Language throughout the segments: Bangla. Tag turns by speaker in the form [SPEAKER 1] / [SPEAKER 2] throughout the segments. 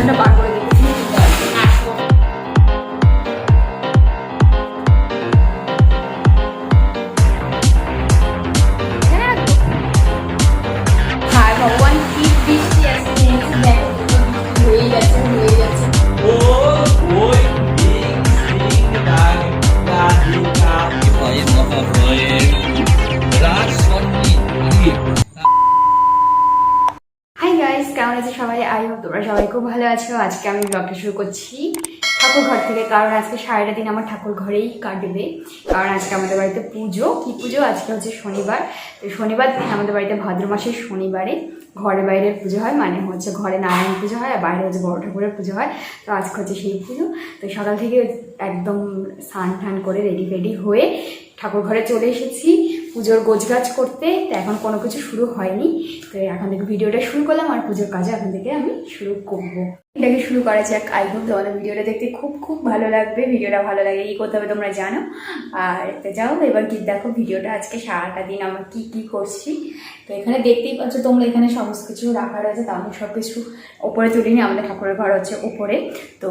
[SPEAKER 1] পিছনটা বার করে দেবো। হায় ভগবান, কি বৃষ্টি আসছে, দেখো হয়ে যাচ্ছে হয়ে যাচ্ছে। হাই গাইস, কেমন আছে সবাই? আই হোপ তোমরা সবাই খুব ভালো আছো। আজকে আমি ব্লগটা শুরু করছি ঠাকুর ঘর থেকে, কারণ আজকে সারাটা দিন আমার ঠাকুর ঘরেই কাটবে। কারণ আজকে আমাদের বাড়িতে পুজো। কি পুজো? আজকে হচ্ছে শনিবার। তো শনিবার দিন আমাদের বাড়িতে ভাদ্র মাসের শনিবারে ঘরে বাইরের পুজো হয়, মানে হচ্ছে ঘরে নারায়ণ পুজো হয় আর বাইরে হচ্ছে বড় ঠাকুরের পুজো হয়। তো আজকে হচ্ছে সেই পুজো। তো সকাল থেকে একদম স্নান টান করে রেডি হয়ে ঠাকুর ঘরে চলে এসেছি পুজোর গোছগাছ করতে। তো এখন কোনো কিছু শুরু হয়নি, তো এখন থেকে ভিডিওটা শুরু করলাম আর পুজোর কাজে এখন থেকে আমি শুরু করবো। এটাকে শুরু করা যাক। আই হোপ তোমাদের ভিডিওটা দেখতে খুব খুব ভালো লাগবে। ভিডিওটা ভালো লাগে কি করতে হবে তোমরা জানো। আর তো যাও এবার কি দেখো ভিডিওটা, আজকে সারাটা দিন আমরা কি করছি। তো এখানে দেখতেই পাচ্ছ তোমরা, এখানে সমস্ত কিছু রাখা রয়েছে। তো আমি সব কিছু ওপরে তুলিনি, আমাদের ঠাকুরের ঘর হচ্ছে ওপরে। তো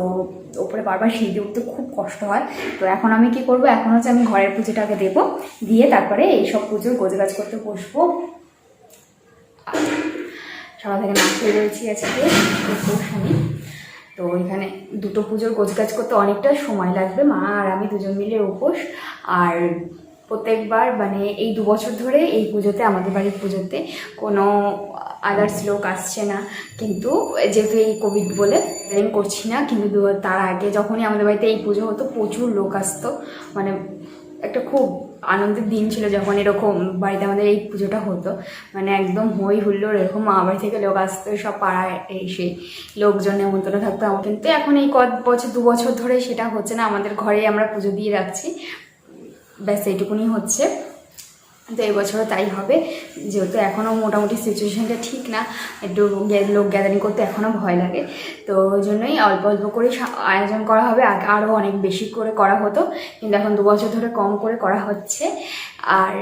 [SPEAKER 1] ওপরে বারবার সিঁড়ি উঠতে খুব কষ্ট হয়। তো এখন আমি কি করব, এখন হচ্ছে আমি ঘরের পুজোটাকে দেবো, দিয়ে তারপরে এইসব পুজোর গোছগাছ করতে বসবো। সকাল থেকে নাচ হয়ে রয়েছি আজকে শনি। তো এখানে দুটো পুজোর গোছগাছ করতে অনেকটা সময় লাগবে। মা আর আমি দুজন মিলে উপোস। আর প্রত্যেকবার মানে এই 2 বছর ধরে এই পুজোতে, আমাদের বাড়ির পুজোতে কোনো আদার্স লোক আসছে না। কিন্তু যেহেতু এই কোভিড বলে করছি না, কিন্তু তার আগে যখনই আমাদের বাড়িতে এই পুজো হতো প্রচুর লোক আসতো। মানে একটা খুব আনন্দের দিন ছিল যখন এরকম বাড়িতে আমাদের এই পুজোটা হতো। মানে একদম হই হুল্লোড়, এরকম মা বাড়ি থেকে লোক আসতো, সব পাড়ায় এসে লোকজন নেমন্তন্ন থাকতো। কিন্তু এখন এই 2 বছর ধরে সেটা হচ্ছে না, আমাদের ঘরে আমরা পুজো দিয়ে রাখছি, ব্যাস এইটুকুনি হচ্ছে। তো এই বছরও তাই হবে, যেহেতু এখনও মোটামুটি সিচুয়েশানটা ঠিক না, একটু লোক গ্যাদারিং করতে এখনও ভয় লাগে। তো ওই জন্যই অল্প অল্প করে আয়োজন করা হবে। আগে আরও অনেক বেশি করে করা হতো, কিন্তু এখন 2 বছর ধরে কম করে করা হচ্ছে। আর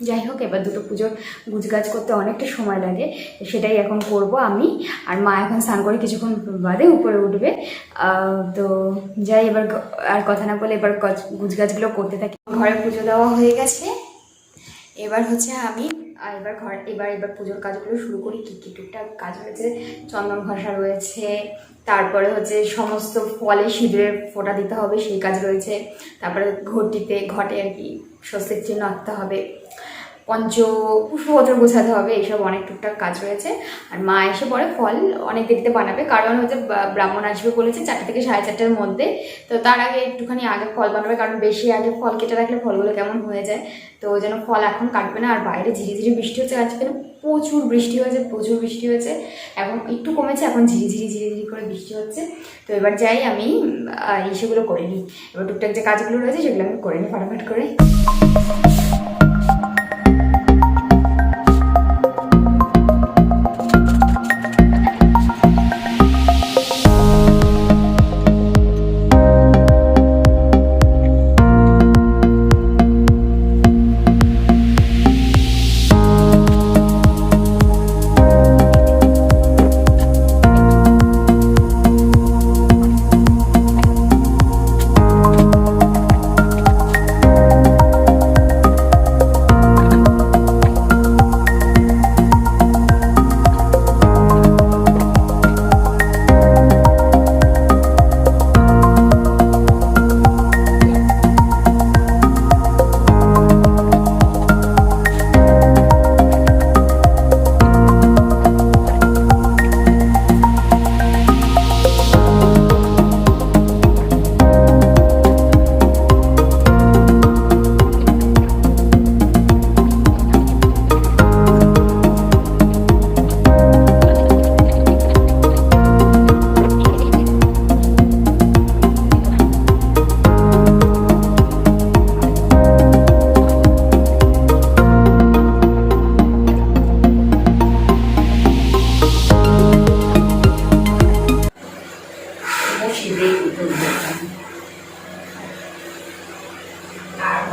[SPEAKER 1] যাই হোক, এবার দুটো পুজোর গুছগাছ করতে অনেকটা সময় লাগে, সেটাই এখন করব আমি। আর মা এখন স্নান করে কিছুক্ষণ বাদে উপরে উঠবে। তো যাই, এবার আর কথা না বলে এবার গুছগাছগুলো করতে থাকি। ঘরে পুজো দেওয়া হয়ে গেছে, এবার হচ্ছে আমি এবার পুজোর কাজগুলো শুরু করি। কী টুকটাক কাজ রয়েছে, চন্দন ঘষা রয়েছে, তারপরে হচ্ছে সমস্ত ফলে সিঁদুরের ফোঁটা দিতে হবে, সেই কাজ রয়েছে। তারপরে ঘটে আর কি স্বস্তিক চিহ্ন আঁকতে হবে, পুষ্পপত্র গোছাতে হবে, এইসব অনেক টুকটাক কাজ রয়েছে। আর মা এসে পরে ফল অনেক দেরিতে বানাবে, কারণ হচ্ছে ব্রাহ্মণ আসবে বলেছে 4টা থেকে 4:30টার মধ্যে। তো তার আগে একটুখানি আগে ফল বানাবে, কারণ বেশি আগে ফল কেটে রাখলে ফলগুলো কেমন হয়ে যায়। তো ওই জন্য ফল এখন কাটবে না। আর বাইরে ঝিরিঝিরি বৃষ্টি হচ্ছে, আজকে প্রচুর বৃষ্টি হয়েছে। এখন একটু কমেছে, এখন ঝিরিঝিরি করে বৃষ্টি হচ্ছে। তো এবার যাই, আমি সেগুলো করে নিই। এবার টুকটাক যে কাজগুলো রয়েছে সেগুলো আমি করে নিই ফাটাফাট করে।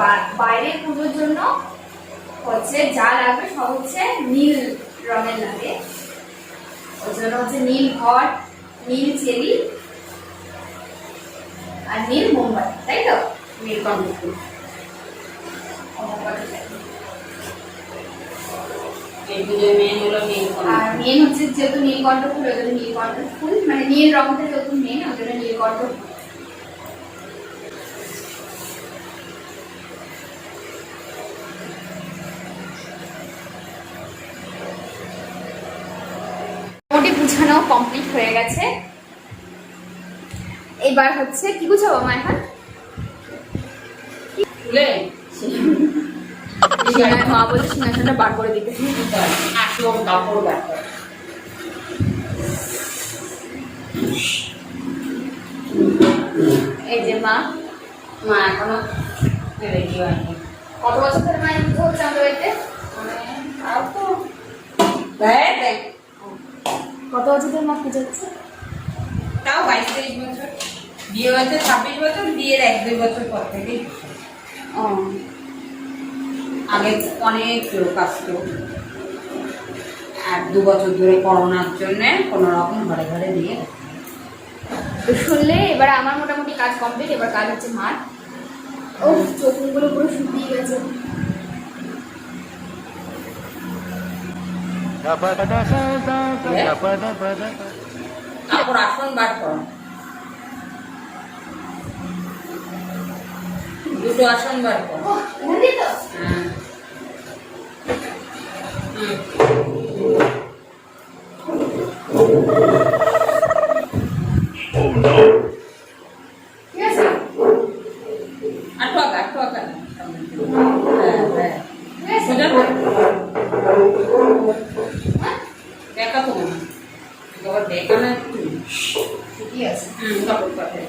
[SPEAKER 1] আর বাইরের পুজোর জন্য হচ্ছে যা লাগবে সব হচ্ছে নীল রঙের লাগে। ওই জন্য হচ্ছে নীল ঘট, নীল চেরি আর নীল মোমবাতি, তাই তো?
[SPEAKER 2] নীল কমলা ফুল। এই পুজোর মেন হলো নীলকণ্ঠ।
[SPEAKER 1] আর মেন হচ্ছে যেহেতু নীলকণ্ঠ ফুল, ওই জন্য নীলকণ্ঠ ফুল, মানে নীল রঙটা যেহেতু মেন, ওই জন্য নীলকণ্ঠ ফুল। মোটামুটি গুছানো কমপ্লিট হয়ে গেছে। এবার হচ্ছে কি গুছাবো মা এখন?
[SPEAKER 2] ফুলে
[SPEAKER 1] মা বলছে সিংহাসনটা বার করে দিতে।
[SPEAKER 2] একদম কাপড় ব্যাপার।
[SPEAKER 1] এই যে মা
[SPEAKER 2] এখনো রেডি হয়নি।
[SPEAKER 1] কত বছর ধরে মায়ের পুজো হচ্ছে আমাদের বাড়িতে?
[SPEAKER 2] আর তো দেখ
[SPEAKER 1] কত বছর ধরে মা পুজো হচ্ছে?
[SPEAKER 2] তাও 22-23 বছর। বিয়ে হয়েছে 26 বছর, বিয়ের 1-2 বছর পর থেকেই। আগে অনেক লোক আসতো, 1-2 বছর ধরে করোনার জন্য কোনো রকম ঘরে ঘরে দিয়ে।
[SPEAKER 1] তো শুনলে এবার আমার মোটামুটি কাজ কমপ্লিট। এবার কাজ হচ্ছে মার। ও চোখগুলো পুরো শুকিয়ে গেছে।
[SPEAKER 2] তারপর আসন বার করো, দুটো আসন বার করো।
[SPEAKER 1] এখান দিয়ে তো?
[SPEAKER 2] হ্যাঁ।
[SPEAKER 1] ঠিক আছে?
[SPEAKER 2] আটু আঁকা। হ্যাঁ।
[SPEAKER 1] ঠিক আছে?
[SPEAKER 2] সোজা কর। দেখা তো না, এবার দেখা না একটু।
[SPEAKER 1] ঠিকই আছে।
[SPEAKER 2] কাপড় পাতে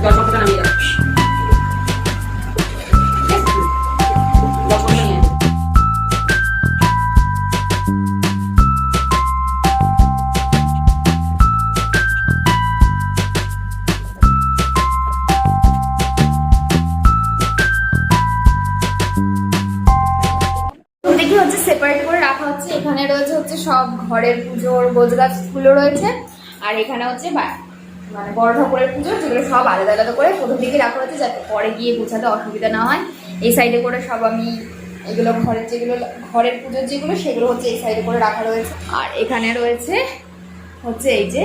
[SPEAKER 2] কাপড়টা নামিয়ে রাখ। কাপড়টা নিয়ে
[SPEAKER 1] দেখি হচ্ছে সেপারেট করে রাখা হচ্ছে। এখানে রয়েছে হচ্ছে সব ঘরের পুজোর গোছগাছগুলো রয়েছে, আর এখানে হচ্ছে মানে বড় ঠাকুরের পুজো, যেগুলো সব আলাদা আলাদা করে প্রথম দিকে রাখা হচ্ছে, যাতে পরে গিয়ে গোছাতে অসুবিধা না হয়। এই সাইডে করে সব আমি এগুলো ঘরের পুজোর যেগুলো সেগুলো হচ্ছে এই সাইডে করে রাখা রয়েছে। আর এখানে রয়েছে হচ্ছে এই যে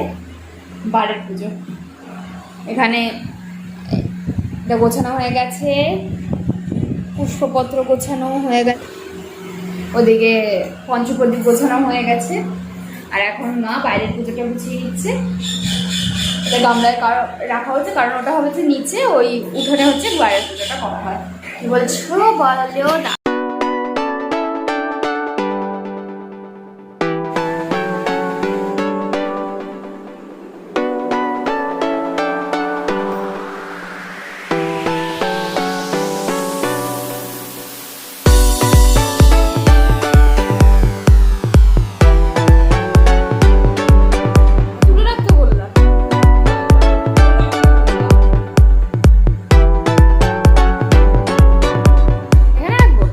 [SPEAKER 1] বাড়ির পুজো। এখানে এটা গোছানো হয়ে গেছে, পুষ্পপত্র গোছানো হয়ে গেছে, ওদিকে পঞ্চপ্রদীপ গোছানো হয়ে গেছে। আর এখন মা বাইরের পুজোটা গুছিয়ে নিচ্ছে। এটা গামলায় রাখা হচ্ছে, কারণ ওটা হচ্ছে নিচে, ওই উঠোনে হচ্ছে বাইরের পুজোটা করা হয়। কি বলছো বলেও না। এখানে রাখবো।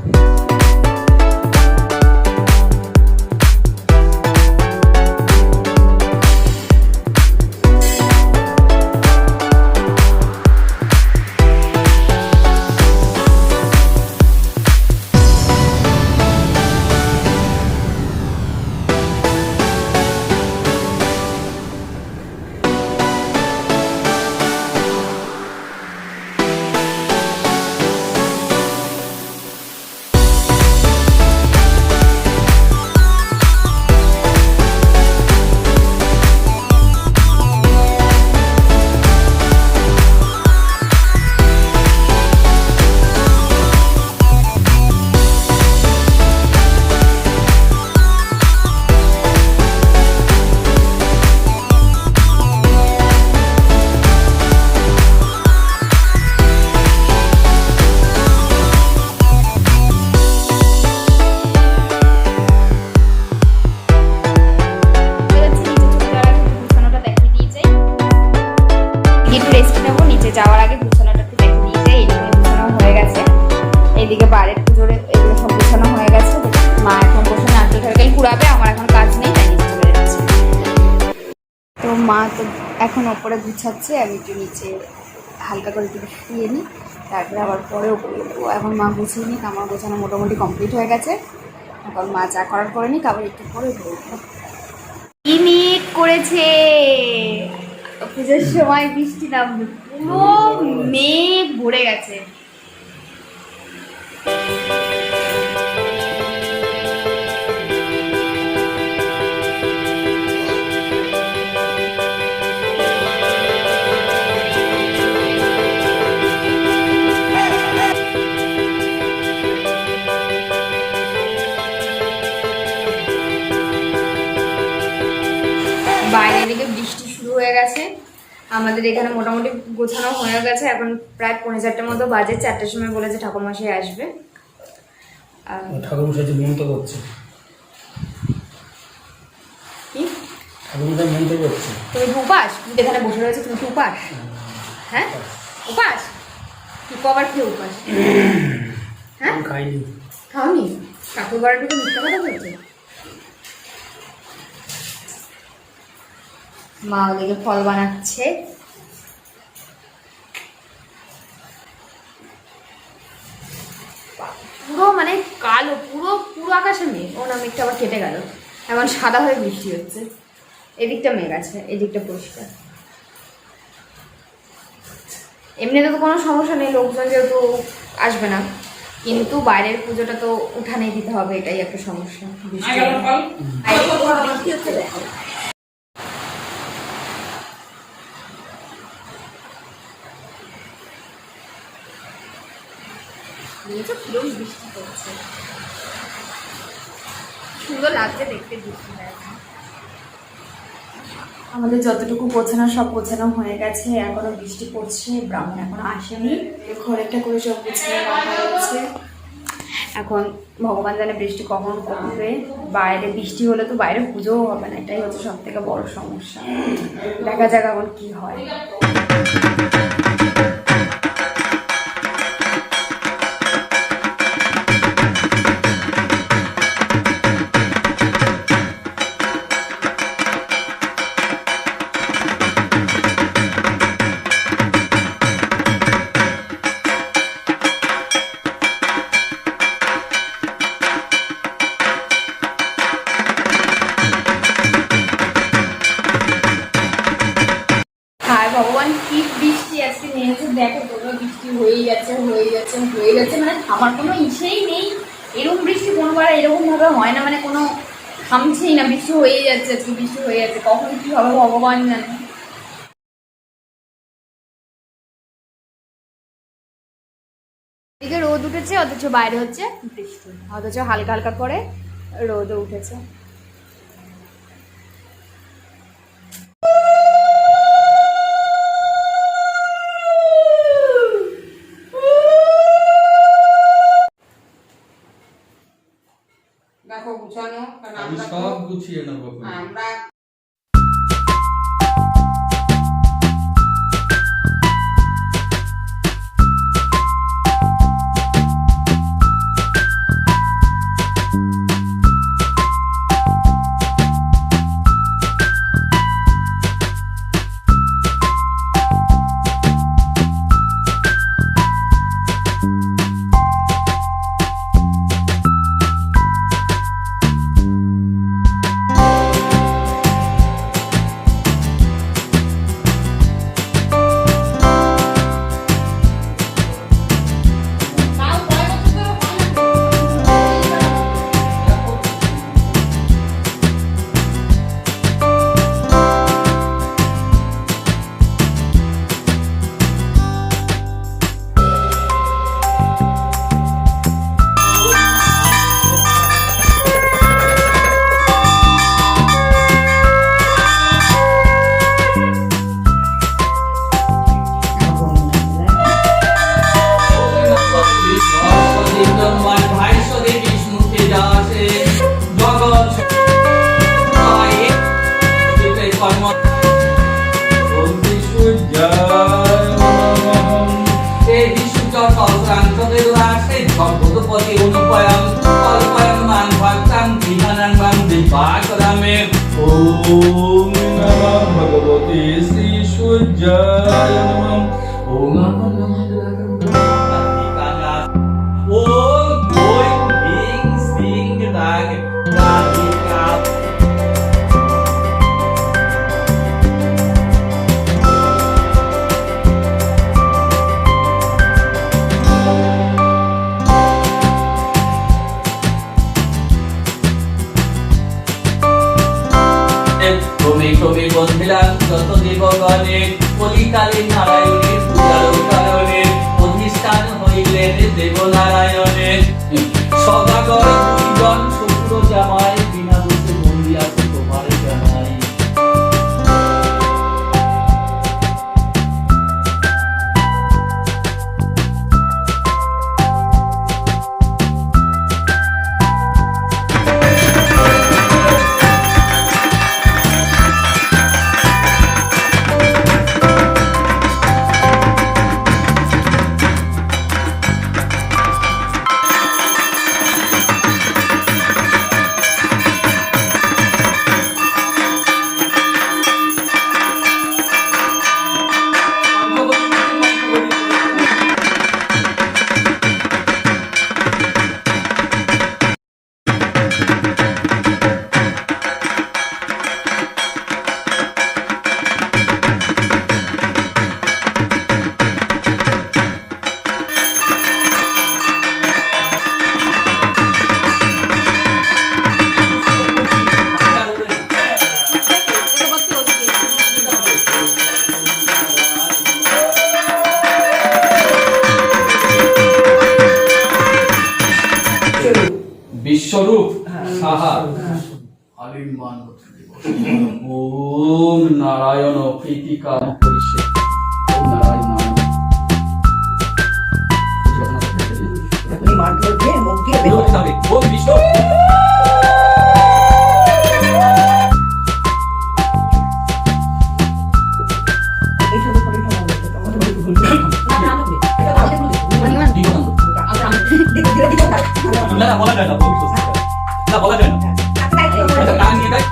[SPEAKER 1] তো মা তো এখন ওপরে গুছাচ্ছে, আমি একটু নিচে হালকা করে একটু শুয়ে নিই, তারপরে আবার পরে ওপরে দেবো। এখন মা গুছিয়ে নিক, আমার গোছানো মোটামুটি কমপ্লিট হয়ে গেছে। এখন মা চা করার পরে নিক, আবার একটু পরে বলবো। কি মেঘ করেছে, পুজোর সময় বৃষ্টি নামবে, পুরো মেঘ ভরে গেছে। বাইরে দিকে বৃষ্টি শুরু হয়ে গেছে, আমাদের এখানে মোটামুটি গোছানো হয়ে গেছে। এখন প্রায় 4:45 মতো বাজে, 4টার সময় বলেছে ঠাকুরমশাই আসবে।
[SPEAKER 3] ঠাকুরমশাই যে মন্ত্র করছে,
[SPEAKER 1] কি
[SPEAKER 3] ঠাকুরমশাই মন্ত্র করছে।
[SPEAKER 1] তুমি কি উপাস? তুমি এখানে বসে রয়েছে, তুমি কি উপাস? হ্যাঁ উপাস, কি কবার খেয়ে উপাস? হ্যাঁ
[SPEAKER 3] খাইনি।
[SPEAKER 1] খাওনি? ঠাকুর বাড়ি ঢুকে মিথ্যা কথা বলছে। মা ওদিকে ফল বানাচ্ছে। পুরো মানে কালো, পুরো পুরো আকাশে মেঘ। ও না, মেঘটা আবার কেটে গেল, এখন সাদা হয়ে বৃষ্টি হচ্ছে। এদিকটা মেঘ আছে, এদিকটা পরিষ্কার। এমনিতে তো কোনো সমস্যা নেই, লোকজন যেহেতু আসবে না, কিন্তু বাইরের পুজোটা তো উঠানেই দিতে হবে, এটাই একটা সমস্যা। বৃষ্টি হচ্ছে, দেখো কিরকম বৃষ্টি পড়ছে, সুন্দর লাগছে দেখতে বৃষ্টিটা। আমাদের যতটুকু গোছানো সব গোছানো হয়ে গেছে, এখনো বৃষ্টি পড়ছে, ব্রাহ্মণ এখনো আসেনি। ঘর একটা করে সব গুছিয়ে রাখা হয়েছে। এখন ভগবান জানে বৃষ্টি কখন কমবে। বাইরে বৃষ্টি হলে তো বাইরে পুজোও হবে না, এটাই হচ্ছে সব থেকে বড় সমস্যা। দেখা যাক এখন কি হয়। ভগবান কি বৃষ্টি আজকে নিয়েছে, দেখো তোমরা, বৃষ্টি হয়েই যাচ্ছে হয়ে যাচ্ছে হয়ে যাচ্ছে, মানে আমার কোনো ইসেই নেই। এরকম বৃষ্টি কোনোবার এরকম ভাবে হয় না, মানে কোনো থামছেই না, বৃষ্টি হয়েই যাচ্ছে, আজকে বৃষ্টি হয়ে যাচ্ছে। কখন কি হবে ভগবান জানে। এদিকে রোদ উঠেছে, অথচ বাইরে হচ্ছে বৃষ্টি, অথচ হালকা হালকা করে রোদও উঠেছে।
[SPEAKER 2] দেখো গুছানো, কারণ
[SPEAKER 3] আমি
[SPEAKER 2] আমরা
[SPEAKER 3] সব গুছিয়ে নেবো।
[SPEAKER 2] আমরা
[SPEAKER 3] Om Namah Bhagavate Jaya Namam Om Amanamandalakam Om Boing Bing Sing Rang Radhika তুমি বন্ধিলাম যত দেবগণে কলিকালে নারায়ণের পূজার কারণে অধিষ্ঠান হইলেন দেবনারায়ণের সদাগর দুইজন শ্বশুর জামাই বিনা দোষে বন্দি আছে তোমার জামাই বিশ্বরূপ সাহা আলিমান ওম নারায়ণ প্রীতিকার পরিষে ওম নারায়ণ ওম বিষ্ণু না বলা যায় না না বলা যায় না গান নিয়ে দেয়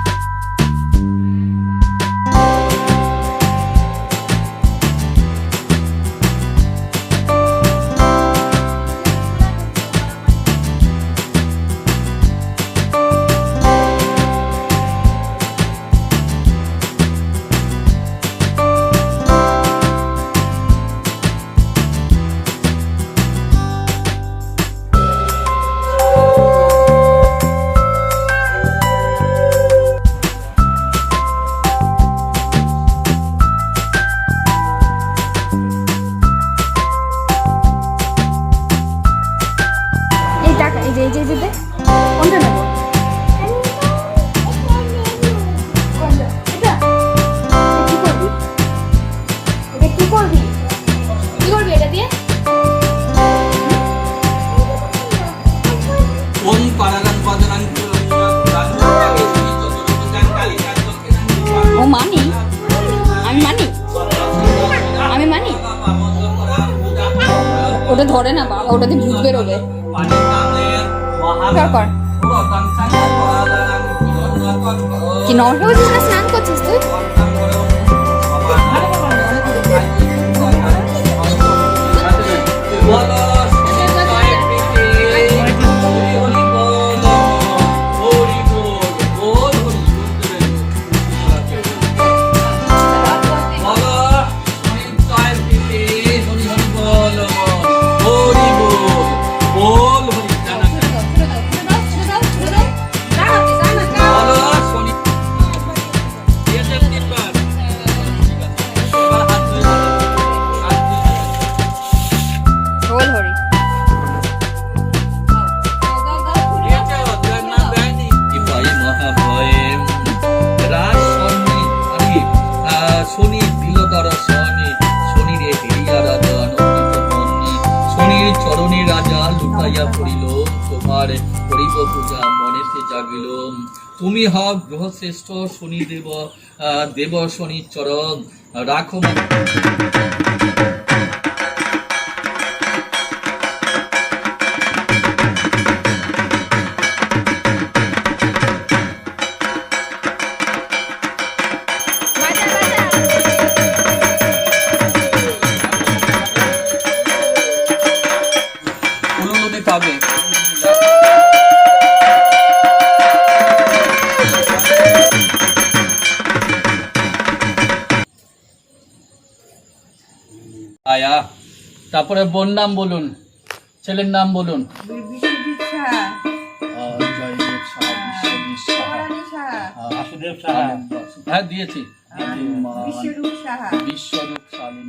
[SPEAKER 1] ওটা ধরে না বাবা, ওটাতে ভূত বেরোবে। কি নরকে বলছিস না স্নান করছিস তুই? তুমি হও গ্রহশ্রেষ্ঠ শনি দেব দেব শনি চরণ রাখো
[SPEAKER 3] ছায়া। তারপরে বোন নাম বলুন, ছেলের নাম বলুন।
[SPEAKER 2] বিশ্বজিৎ সাহা,
[SPEAKER 3] জয়দেব সাহা, বিশ্বজিৎ সাহা,
[SPEAKER 2] পরাণী সাহা,
[SPEAKER 4] বাসুদেব সাহা,
[SPEAKER 3] হ্যাঁ দিয়েছি।
[SPEAKER 2] বিশ্বরূপ সাহা।
[SPEAKER 3] বিশ্বরূপ সালিম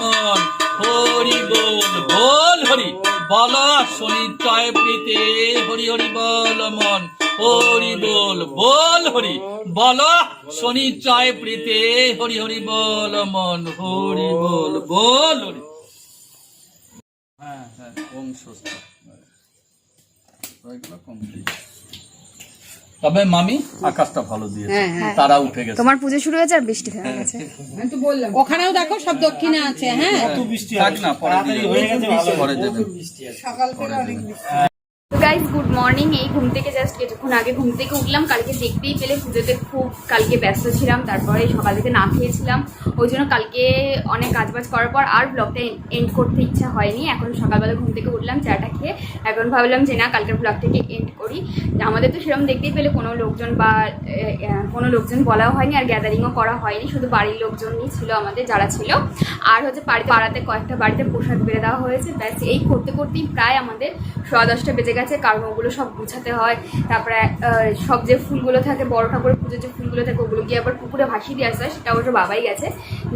[SPEAKER 3] মন হরি বল, বল হরি বল, শনিচয় প্রীতে হরি হরি বল মন হরি বল, বল হরি বল, শনিচয় প্রীতে হরি হরি বল মন হরি বল, বল হরি। হ্যাঁ হ্যাঁ, ওম স্বস্তি। কমপ্লিট। তবে মামি আকাশটা ভালো দিয়েছে, তারা উঠে গেছে।
[SPEAKER 1] তোমার পুজো শুরু হয়েছে আর বৃষ্টি থেমে গেছে।
[SPEAKER 2] আমি তো বললাম ওখানেও দেখো সব দক্ষিণে আছে। হ্যাঁ,
[SPEAKER 4] কত বৃষ্টি
[SPEAKER 3] থাক না, পরে
[SPEAKER 4] তাড়াতাড়ি হয়ে গেছে, ভালো
[SPEAKER 3] পরে দেবেন।
[SPEAKER 2] সকাল থেকে অনেক বৃষ্টি।
[SPEAKER 1] তো গাইজ গুড মর্নিং। এই ঘুম থেকে জাস্ট কিছুক্ষণ আগে ঘুম থেকে উঠলাম। কালকে দেখতেই পেলে পুজোতে খুব কালকে ব্যস্ত ছিলাম, তারপরে সকাল থেকে না খেয়েছিলাম, ওই জন্য কালকে অনেক কাজবাজ করার পর আর ব্লগটা এন্ড করতে ইচ্ছা হয়নি। এখন সকালবেলা ঘুম থেকে উঠলাম, চাটা খেয়ে এখন ভাবলাম যে না কালকের ব্লগটাকে এন্ড করি। আমাদের তো সেরকম দেখতেই পেলে কোনো লোকজন বলাও হয়নি আর গ্যাদারিংও করা হয়নি, শুধু বাড়ির লোকজনই ছিল আমাদের যারা ছিল। আর হচ্ছে পাড়াতে কয়েকটা বাড়িতে প্রসাদ বেড়ে দেওয়া হয়েছে। ব্যাস এই করতে করতেই প্রায় আমাদের 10:30 বেজে গেছে, কারণ ওগুলো সব গুছাতে হয়। তারপরে সব যে ফুলগুলো থাকে, বড় ঠাকুরের পুজোর যে ফুলগুলো থাকে ওগুলো গিয়ে আবার পুকুরে ভাসিয়ে দিয়ে আসতে হয়, সেটা অবশ্য বাবাই গেছে।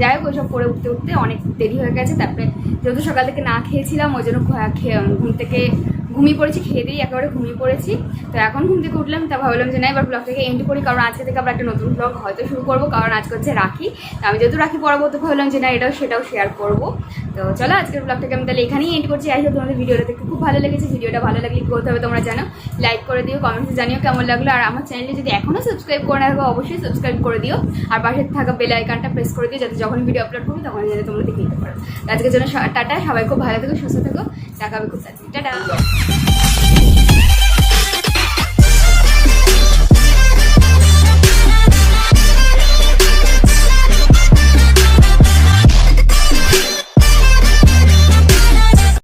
[SPEAKER 1] যাই হোক ওইসব করে উঠতে উঠতে অনেক দেরি হয়ে গেছে। তারপরে যেহেতু সকাল থেকে না খেয়েছিলাম ওই জন্য ঘুম থেকে ঘুমিয়ে পড়েছি, খেয়ে দিয়ে একেবারে ঘুমিয়ে পড়েছি। তো এখন ঘুম থেকে উঠলাম, তা ভাবলাম যে না এবার ব্লগটাকে এন্ড করি, কারণ আজকে থেকে আবার একটা নতুন ব্লগ হয়তো শুরু করবো, কারণ আজকে হচ্ছে রাখি। তো আমি যেহেতু রাখি পরবো তো ভাবলাম যে না সেটাও শেয়ার করবো। তো চলো আজকের ব্লগটাকে আমি তাহলে এখানেই এন্ড করছি। আই হোপ তোমাদের ভিডিওটা দেখতে খুব ভালো লেগেছে। ভিডিওটা ভালো লাগলে কী করতে হবে তোমরা জানো, লাইক করে দিও, কমেন্টসে জানিও কেমন লাগলো। আর আমার চ্যানেলে যদি এখনও সাবস্ক্রাইব করে না থাকো অবশ্যই সাবস্ক্রাইব করে দিও, আর পাশে থাকা বেল আইকনটা প্রেস করে দিও, যাতে যখন ভিডিও আপলোড করবো তখন যাতে তোমরা দেখে নিতে পারো। আজকের জন্য টাটা, সবাই খুব ভালো থেকো, সুস্থ থেকো, দেখা হবে খুব তাড়াতাড়ি। টাটা।